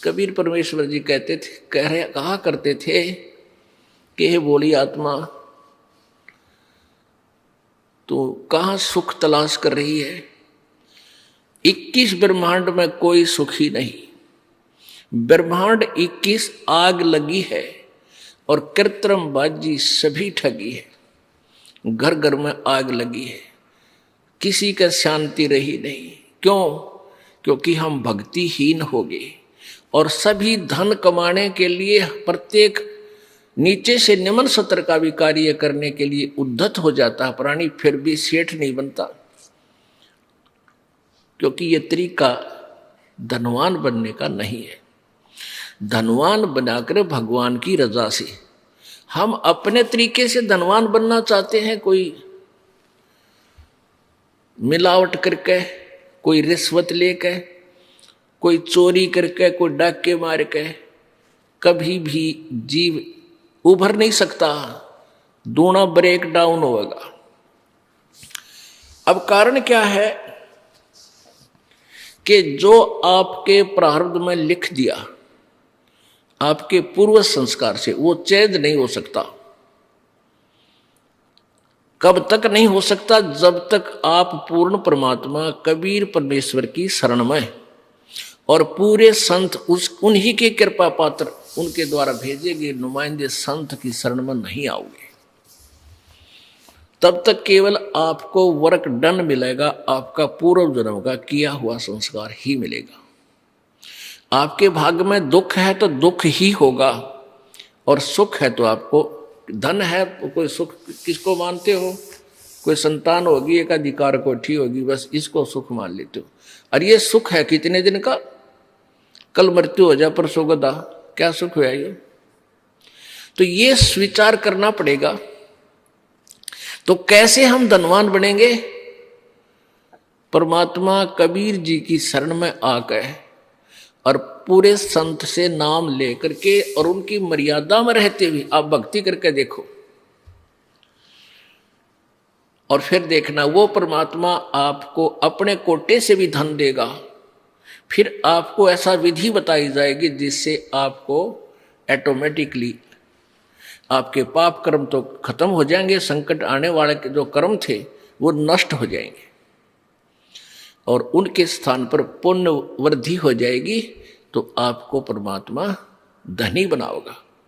कबीर परमेश्वर जी कहा करते थे कि हे बोली आत्मा, तो कहाँ सुख तलाश कर रही है? 21 ब्रह्मांड में कोई सुखी नहीं। ब्रह्मांड 21 आग लगी है और कृत्रिम बाजी सभी ठगी है। घर घर में आग लगी है, किसी का शांति रही नहीं। क्यों? क्योंकि हम भक्तिहीन हो गए और सभी धन कमाने के लिए प्रत्येक नीचे से निम्न सत्र का भी कार्य करने के लिए उद्धत हो जाता है प्राणी, फिर भी सेठ नहीं बनता। क्योंकि ये तरीका धनवान बनने का नहीं है। धनवान बनाकर भगवान की रजा से हम अपने तरीके से धनवान बनना चाहते हैं, कोई मिलावट करके, कोई रिश्वत लेके, कोई चोरी करके, कोई डाके मार के, कभी भी जीव उभर नहीं सकता, दूना ब्रेक डाउन होगा। अब कारण क्या है कि जो आपके प्रारब्ध में लिख दिया आपके पूर्व संस्कार से, वो चेंज नहीं हो सकता। कब तक नहीं हो सकता? जब तक आप पूर्ण परमात्मा कबीर परमेश्वर की शरण में और पूरे संत उन्हीं के कृपा पात्र, उनके द्वारा भेजे गए नुमाइंदे संत की शरण में नहीं आओगे, तब तक केवल आपको वर्क डन मिलेगा, आपका पूर्व जन्म का किया हुआ संस्कार ही मिलेगा। आपके भाग्य में दुख है तो दुख ही होगा, और सुख है तो आपको धन है तो कोई सुख किसको मानते हो? कोई संतान होगी, एक अधिकार कोठी होगी, बस इसको सुख मान लेते हो। और ये सुख है कितने दिन का? कल मृत्यु हो जाए परसों गदा, क्या सुख हुआ ये? तो ये स्वीकार करना पड़ेगा। तो कैसे हम धनवान बनेंगे? परमात्मा कबीर जी की शरण में आकर और पूरे संत से नाम लेकर के और उनकी मर्यादा में रहते हुए आप भक्ति करके देखो, और फिर देखना वो परमात्मा आपको अपने कोटे से भी धन देगा। फिर आपको ऐसा विधि बताई जाएगी जिससे आपको ऑटोमेटिकली आपके पाप कर्म तो खत्म हो जाएंगे, संकट आने वाले के जो कर्म थे वो नष्ट हो जाएंगे और उनके स्थान पर पुण्य वृद्धि हो जाएगी। तो आपको परमात्मा धनी बनाओगा।